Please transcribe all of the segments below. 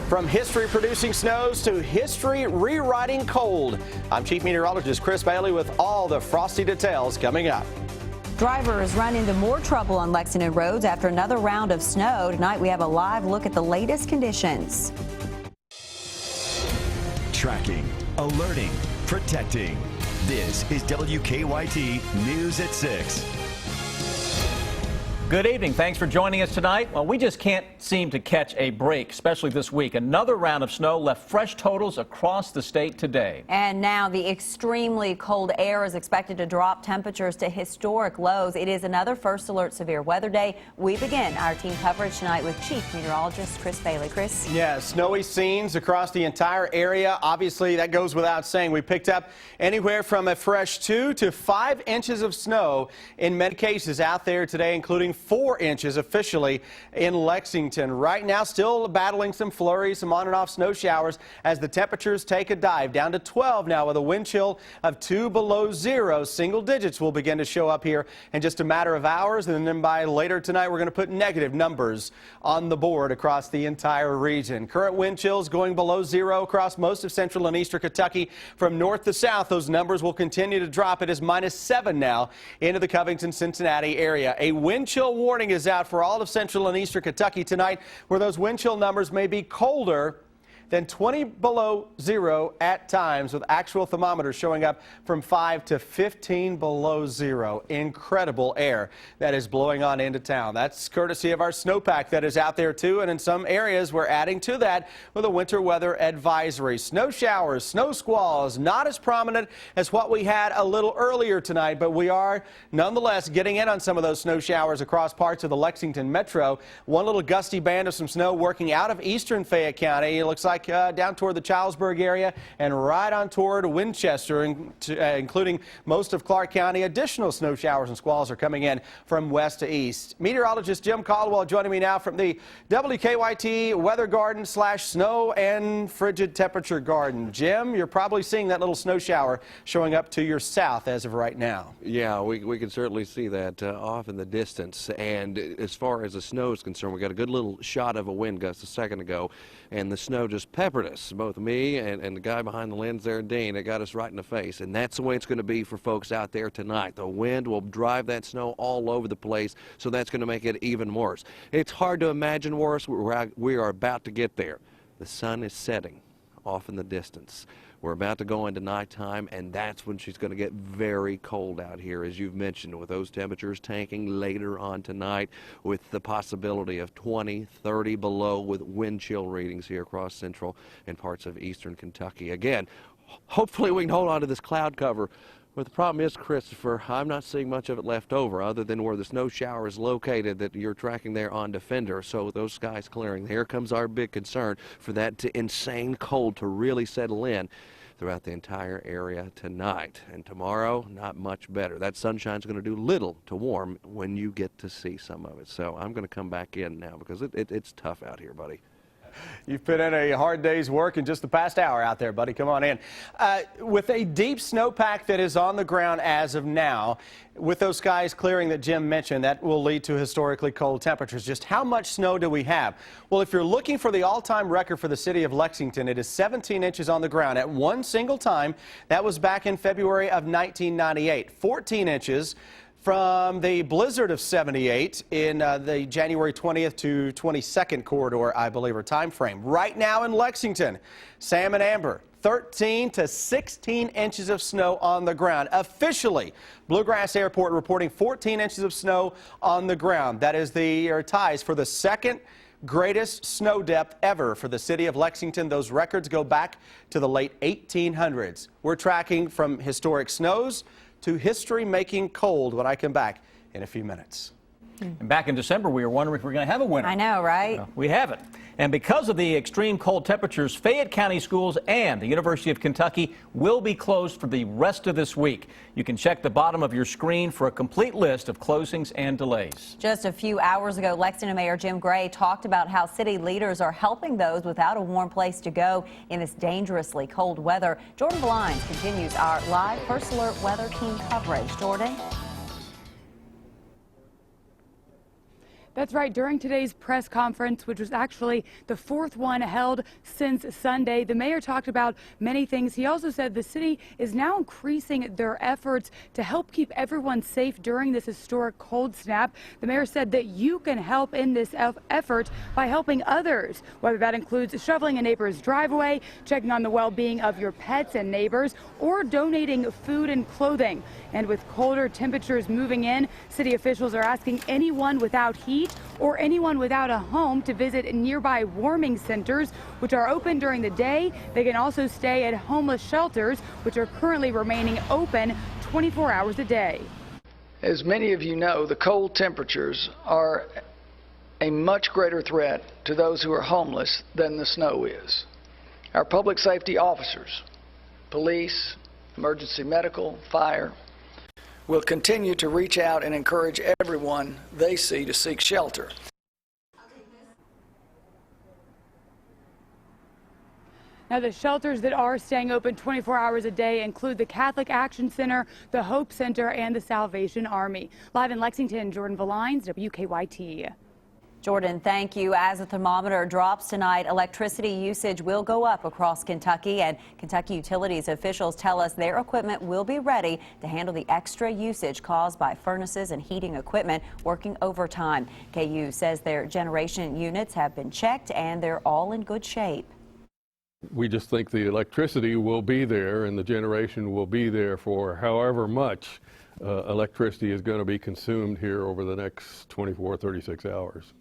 From history-producing snows to history-rewriting cold, I'm Chief Meteorologist Chris Bailey with all the frosty details coming up. Drivers run into more trouble on Lexington roads after another round of snow. Tonight we have a live look at the latest conditions. Tracking, alerting, protecting. This is WKYT News at 6. Good evening. Thanks for joining us tonight. Well, we just can't seem to catch a break, especially this week. Another round of snow left fresh totals across the state today. And now the extremely cold air is expected to drop temperatures to historic lows. It is another first alert severe weather day. We begin our team coverage tonight with Chief Meteorologist Chris Bailey. Chris? Yeah, snowy scenes across the entire area. Obviously, that goes without saying. We picked up anywhere from a fresh 2 to 5 inches of snow in many cases out there today, including 4 inches officially in Lexington. Right now, still battling some flurries, some on and off snow showers as the temperatures take a dive down to 12 now with a wind chill of 2 below zero. Single digits will begin to show up here in just a matter of hours, and then by later tonight, we're going to put negative numbers on the board across the entire region. Current wind chills going below zero across most of central and eastern Kentucky. From north to south, those numbers will continue to drop. It is -7 now into the Covington, Cincinnati area. A wind chill warning is out for all of central and eastern Kentucky tonight, where those wind chill numbers may be colder than 20 below zero at times, with actual thermometers showing up from 5 to 15 below zero. Incredible air that is blowing on into town. That's courtesy of our snowpack that is out there too, and in some areas we're adding to that with a winter weather advisory. Snow showers, snow squalls, not as prominent as what we had a little earlier tonight, but we are nonetheless getting in on some of those snow showers across parts of the Lexington metro. One little gusty band of some snow working out of eastern Fayette County. It looks like down toward the Charlesburg area and right on toward Winchester, including most of Clark County. Additional snow showers and squalls are coming in from west to east. Meteorologist Jim Caldwell joining me now from the WKYT Weather Garden / Snow and Frigid Temperature Garden. Jim, you're probably seeing that little snow shower showing up to your south as of right now. Yeah, we can certainly see that off in the distance. And as far as the snow is concerned, we got a good little shot of a wind gust a second ago, and the snow just peppered us, both me and the guy behind the lens there, Dean. It got us right in the face, and that's the way it's going to be for folks out there tonight. The wind will drive that snow all over the place, so that's going to make it even worse. It's hard to imagine worse. We are about to get there. The sun is setting off in the distance. We're about to go into nighttime, and that's when she's going to get very cold out here, as you've mentioned, with those temperatures tanking later on tonight, with the possibility of 20, 30 below, with wind chill readings here across central and parts of eastern Kentucky. Again, hopefully we can hold on to this cloud cover. But the problem is, Christopher, I'm not seeing much of it left over other than where the snow shower is located that you're tracking there on Defender. So those skies clearing. Here comes our big concern for that insane cold to really settle in throughout the entire area tonight. And tomorrow, not much better. That sunshine's going to do little to warm when you get to see some of it. So I'm going to come back in now because it's tough out here, buddy. You've put in a hard day's work in just the past hour out there, buddy. Come on in. With a deep snowpack that is on the ground as of now, with those skies clearing that Jim mentioned, that will lead to historically cold temperatures. Just how much snow do we have? Well, if you're looking for the all-time record for the city of Lexington, it is 17 inches on the ground at one single time. That was back in February of 1998. 14 inches from the blizzard of 78 in the January 20th to 22nd corridor, I believe, or time frame. Right now in Lexington, Sam and Amber, 13 to 16 inches of snow on the ground. Officially, Bluegrass Airport reporting 14 inches of snow on the ground. That is ties for the second greatest snow depth ever for the city of Lexington. Those records go back to the late 1800s. We're tracking from historic snows to history-making cold when I come back in a few minutes. And back in December, we were wondering if we were going to have a winter. I know, right? We haven't. And because of the extreme cold temperatures, Fayette County schools and the University of Kentucky will be closed for the rest of this week. You can check the bottom of your screen for a complete list of closings and delays. Just a few hours ago, Lexington Mayor Jim Gray talked about how city leaders are helping those without a warm place to go in this dangerously cold weather. Jordan Blinds continues our live First Alert weather team coverage. Jordan? That's right. During today's press conference, which was actually the fourth one held since Sunday, the mayor talked about many things. He also said the city is now increasing their efforts to help keep everyone safe during this historic cold snap. The mayor said that you can help in this effort by helping others, whether that includes shoveling a neighbor's driveway, checking on the well-being of your pets and neighbors, or donating food and clothing. And with colder temperatures moving in, city officials are asking anyone without heat or anyone without a home to visit nearby warming centers, which are open during the day. They can also stay at homeless shelters, which are currently remaining open 24 hours a day. As many of you know, the cold temperatures are a much greater threat to those who are homeless than the snow is. Our public safety officers, police, emergency medical, fire, will continue to reach out and encourage everyone they see to seek shelter. Now, the shelters that are staying open 24 hours a day include the Catholic Action Center, the Hope Center, and the Salvation Army. Live in Lexington, Jordan Valines, WKYT. Jordan, thank you. As the thermometer drops tonight, electricity usage will go up across Kentucky, and Kentucky utilities officials tell us their equipment will be ready to handle the extra usage caused by furnaces and heating equipment working overtime. KU says their generation units have been checked and they're all in good shape. We just think the electricity will be there and the generation will be there for however much electricity is going to be consumed here over the next 24, 36 hours.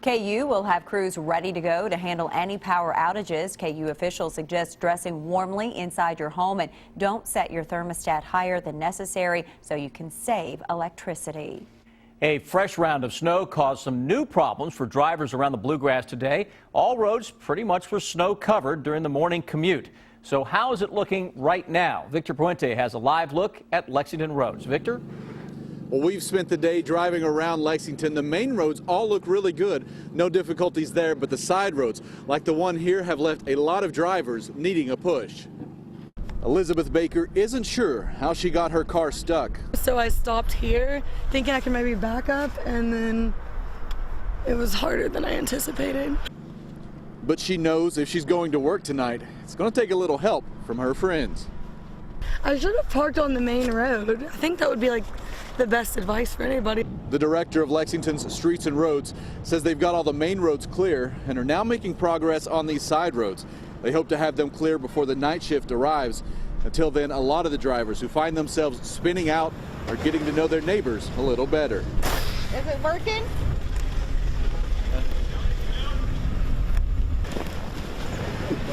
KU will have crews ready to go to handle any power outages. KU officials suggest dressing warmly inside your home and don't set your thermostat higher than necessary so you can save electricity. A fresh round of snow caused some new problems for drivers around the Bluegrass today. All roads pretty much were snow covered during the morning commute. So how is it looking right now? Victor Puente has a live look at Lexington roads. Victor? Well, we've spent the day driving around Lexington. The main roads all look really good. No difficulties there, but the side roads, like the one here, have left a lot of drivers needing a push. Elizabeth Baker isn't sure how she got her car stuck. So I stopped here thinking I could maybe back up, and then it was harder than I anticipated. But she knows if she's going to work tonight, it's going to take a little help from her friends. I should have parked on the main road. I think that would be like the best advice for anybody. The director of Lexington's Streets and Roads says they've got all the main roads clear and are now making progress on these side roads. They hope to have them clear before the night shift arrives. Until then, a lot of the drivers who find themselves spinning out are getting to know their neighbors a little better. Is it working?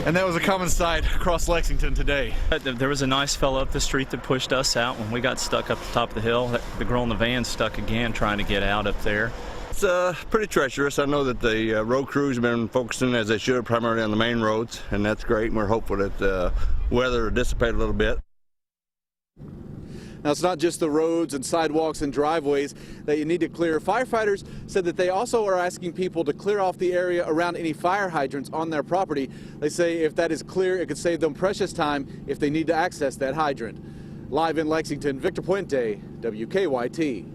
And that was a common sight across Lexington today. There was a nice fellow up the street that pushed us out when we got stuck up the top of the hill. The girl in the van stuck again trying to get out up there. It's pretty treacherous. I know that the road crews have been focusing, as they should, primarily on the main roads, and that's great. And we're hopeful that the weather will dissipate a little bit. Now, it's not just the roads and sidewalks and driveways that you need to clear. Firefighters said that they also are asking people to clear off the area around any fire hydrants on their property. They say if that is clear, it could save them precious time if they need to access that hydrant. Live in Lexington, Victor Puente, WKYT.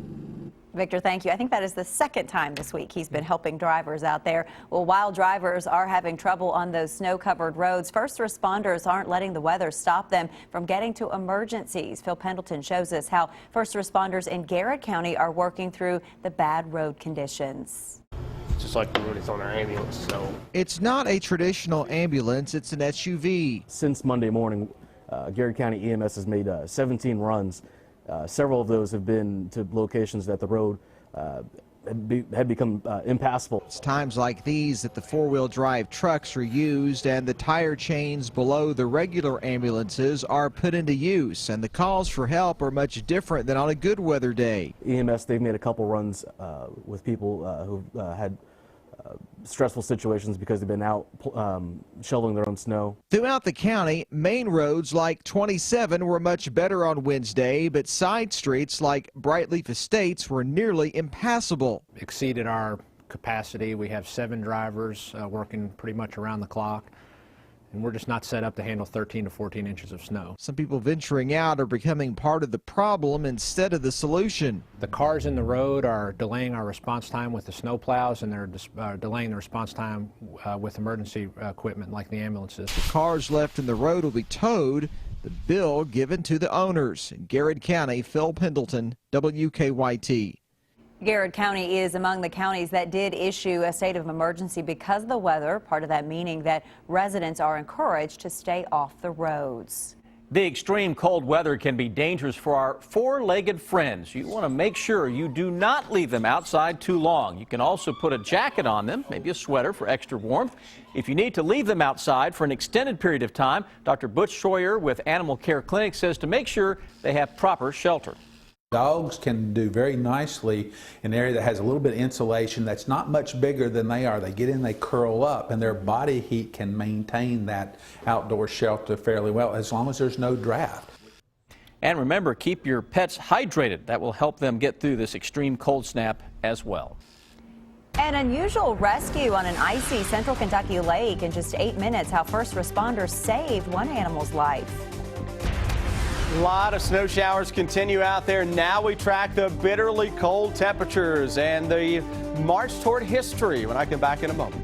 Victor, thank you. I think that is the second time this week he's been helping drivers out there. Well, while drivers are having trouble on those snow-covered roads, first responders aren't letting the weather stop them from getting to emergencies. Phil Pendleton shows us how first responders in Garrett County are working through the bad road conditions. Just like the road is on our ambulance, so. It's not a traditional ambulance, it's an SUV. Since Monday morning, Garrett County EMS has made 17 runs. Several of those have been to locations that the road had become impassable. It's times like these that the four-wheel drive trucks are used and the tire chains below the regular ambulances are put into use, and the calls for help are much different than on a good weather day. EMS, they've made a couple runs with people who had stressful situations because they've been out shoveling their own snow. Throughout the county, main roads like 27 were much better on Wednesday, but side streets like Brightleaf Estates were nearly impassable. Exceeded our capacity. We have 7 drivers working pretty much around the clock. and we're just not set up to handle 13 to 14 inches of snow. Some people venturing out are becoming part of the problem instead of the solution. The cars in the road are delaying our response time with the snow plows, and they're delaying the response time with emergency equipment like the ambulances. The cars left in the road will be towed, the bill given to the owners. In Garrett County, Phil Pendleton, WKYT. Garrett County is among the counties that did issue a state of emergency because of the weather, part of that meaning that residents are encouraged to stay off the roads. The extreme cold weather can be dangerous for our four-legged friends. You want to make sure you do not leave them outside too long. You can also put a jacket on them, maybe a sweater for extra warmth. If you need to leave them outside for an extended period of time, Dr. Butch Schroyer with Animal Care Clinic says to make sure they have proper shelter. Dogs can do very nicely in an area that has a little bit of insulation that's not much bigger than they are. They get in, they curl up, and their body heat can maintain that outdoor shelter fairly well as long as there's no draft. And remember, keep your pets hydrated. That will help them get through this extreme cold snap as well. An unusual rescue on an icy central Kentucky lake in just 8 minutes. How first responders saved one animal's life. A lot of snow showers continue out there. Now we track the bitterly cold temperatures and the march toward history when I come back in a moment.